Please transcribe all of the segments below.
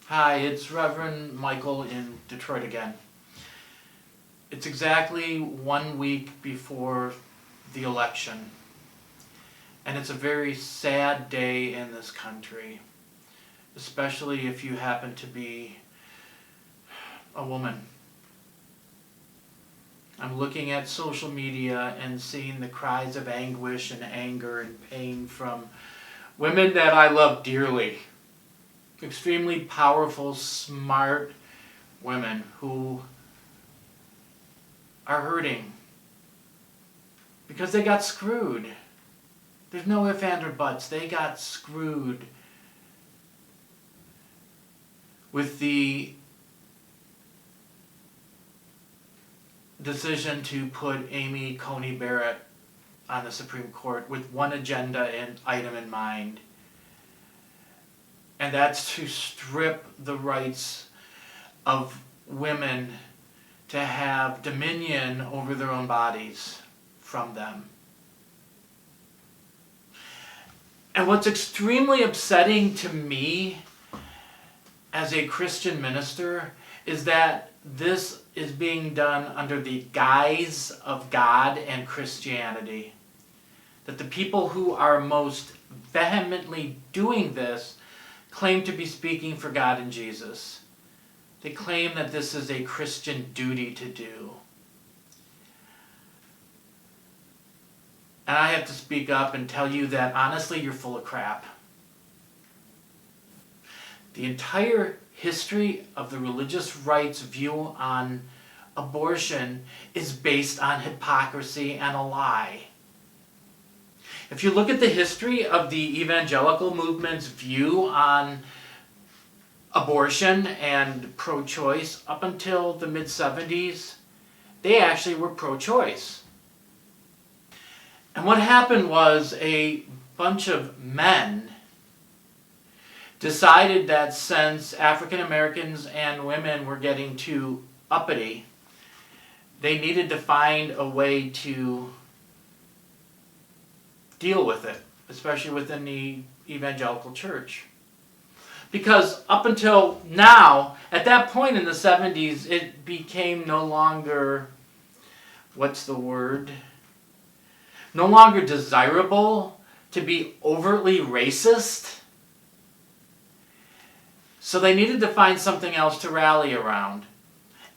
Hi, it's Reverend Michael in Detroit again. It's exactly 1 week before the election, and it's a very sad day in this country, especially if you happen to be a woman. I'm looking at social media and seeing the cries of anguish and anger and pain from women that I love dearly. Extremely powerful, smart women who are hurting because they got screwed. There's no ifs, ands, or buts. They got screwed with the decision to put Amy Coney Barrett on the Supreme Court with one agenda and item in mind. And that's to strip the rights of women to have dominion over their own bodies from them. And what's extremely upsetting to me as a Christian minister is that this is being done under the guise of God and Christianity. That the people who are most vehemently doing this claim to be speaking for God and Jesus. They claim that this is a Christian duty to do. And I have to speak up and tell you that honestly you're full of crap. The entire history of the religious right's view on abortion is based on hypocrisy and a lie. If you look at the history of the evangelical movement's view on abortion and pro-choice up until the mid-70s, they actually were pro-choice. And what happened was a bunch of men decided that since African Americans and women were getting too uppity, they needed to find a way to deal with it, especially within the evangelical church. Because up until now, at that point in the 70s, it became no longer, no longer desirable to be overtly racist. So they needed to find something else to rally around.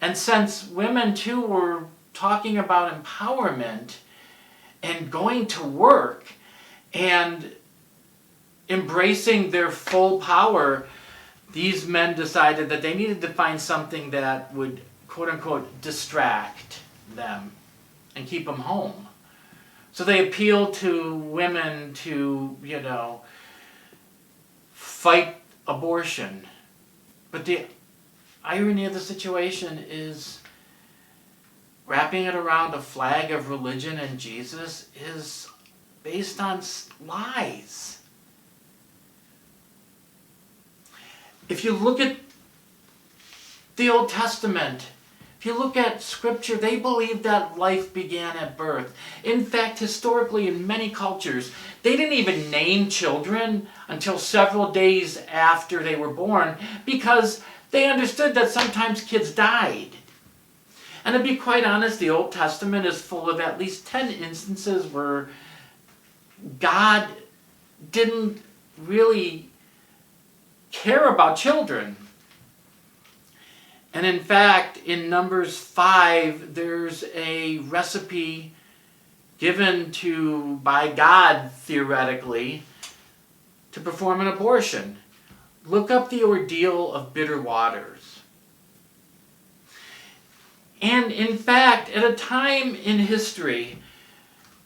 And since women too were talking about empowerment and going to work and embracing their full power, these men decided that they needed to find something that would, quote unquote, distract them and keep them home. So they appealed to women to, fight abortion. But the irony of the situation is wrapping it around a flag of religion and Jesus is based on lies. If you look at the Old Testament, if you look at Scripture, they believe that life began at birth. In fact, historically, in many cultures, they didn't even name children until several days after they were born because they understood that sometimes kids died. And to be quite honest, the Old Testament is full of at least 10 instances where God didn't really care about children. And in fact, in Numbers 5, there's a recipe given by God, theoretically, to perform an abortion. Look up the ordeal of bitter waters. And in fact, at a time in history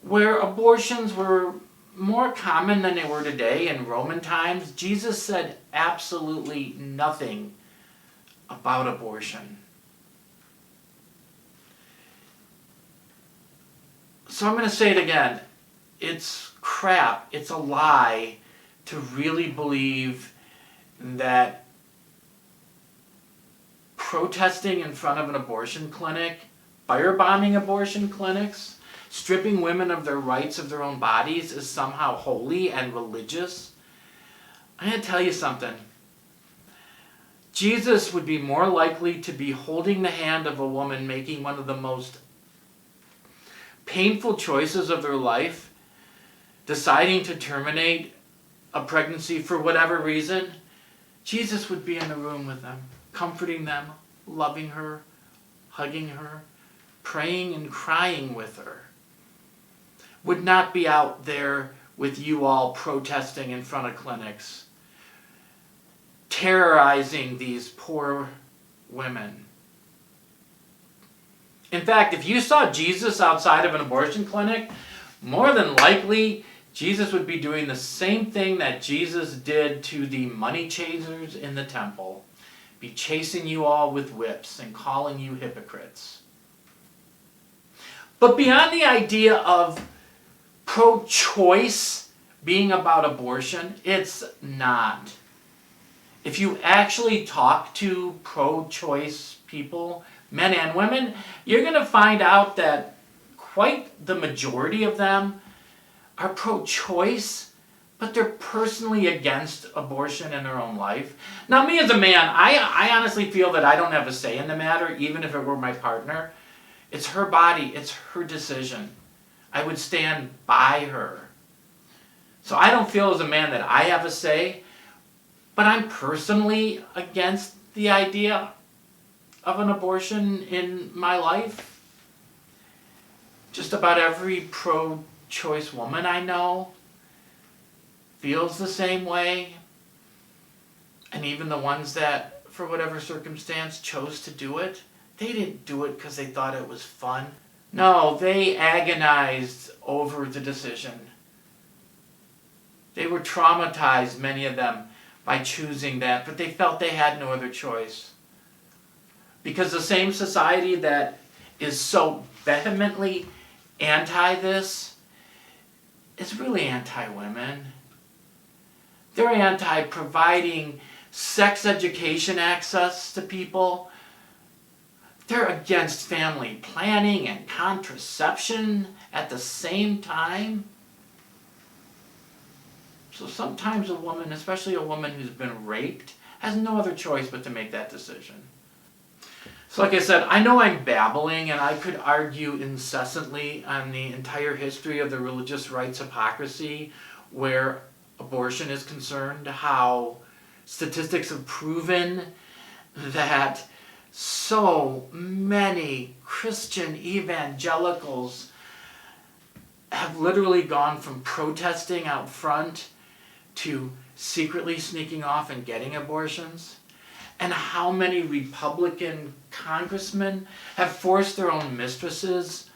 where abortions were more common than they were today in Roman times, Jesus said absolutely nothing about abortion. So I'm going to say it again. It's crap. It's a lie to really believe that protesting in front of an abortion clinic, firebombing abortion clinics, stripping women of their rights of their own bodies is somehow holy and religious. I'm going to tell you something. Jesus would be more likely to be holding the hand of a woman making one of the most painful choices of their life, deciding to terminate a pregnancy for whatever reason. Jesus would be in the room with them, comforting them, loving her, hugging her, praying and crying with her. Would not be out there with you all protesting in front of clinics, terrorizing these poor women. In fact, if you saw Jesus outside of an abortion clinic, more than likely Jesus would be doing the same thing that Jesus did to the money chasers in the temple, be chasing you all with whips and calling you hypocrites. But beyond the idea of pro-choice being about abortion, it's not. If you actually talk to pro-choice people, men and women, you're going to find out that quite the majority of them are pro-choice, but they're personally against abortion in their own life. Now, me as a man, I honestly feel that I don't have a say in the matter, even if it were my partner. It's her body, it's her decision. I would stand by her. So I don't feel as a man that I have a say, but I'm personally against the idea of an abortion in my life. Just about every pro-choice woman I know feels the same way. And even the ones that, for whatever circumstance, chose to do it, they didn't do it because they thought it was fun. No, they agonized over the decision. They were traumatized, many of them, by choosing that, but they felt they had no other choice. Because the same society that is so vehemently anti this is really anti-women. They're anti-providing sex education access to people. They're against family planning and contraception at the same time. So sometimes a woman, especially a woman who's been raped, has no other choice but to make that decision. So like I said, I know I'm babbling, and I could argue incessantly on the entire history of the religious rights hypocrisy where abortion is concerned, how statistics have proven that so many Christian evangelicals have literally gone from protesting out front to secretly sneaking off and getting abortions, and how many Republican congressmen have forced their own mistresses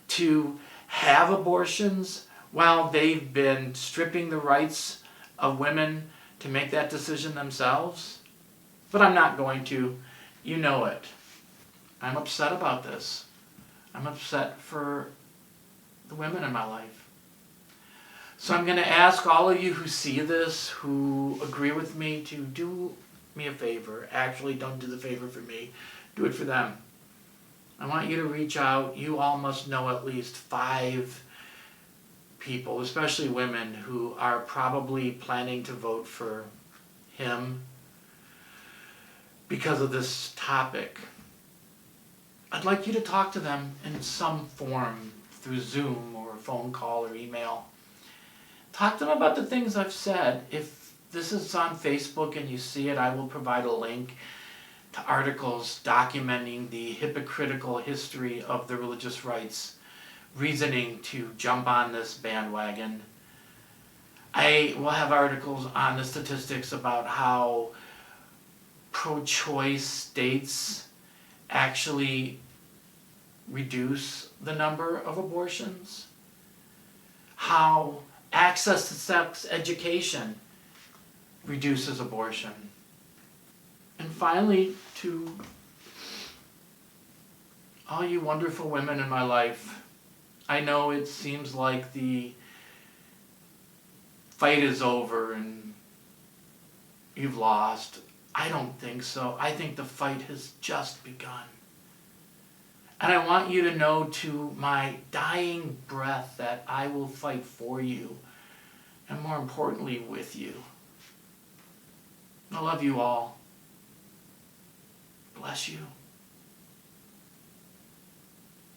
to have abortions while they've been stripping the rights of women to make that decision themselves. But I'm not going to. You know it. I'm upset about this. I'm upset for the women in my life. So I'm going to ask all of you who see this, who agree with me, to do me a favor. Actually, don't do the favor for me. Do it for them. I want you to reach out. You all must know at least 5 people, especially women, who are probably planning to vote for him because of this topic. I'd like you to talk to them in some form, through Zoom or a phone call or email. Talk to them about the things I've said. If this is on Facebook and you see it, I will provide a link to articles documenting the hypocritical history of the religious rights reasoning to jump on this bandwagon. I will have articles on the statistics about how pro-choice states actually reduce the number of abortions, how access to sex education reduces abortion. And finally, to all you wonderful women in my life, I know it seems like the fight is over and you've lost. I don't think so. I think the fight has just begun. And I want you to know to my dying breath that I will fight for you, and more importantly, with you. I love you all. bless you.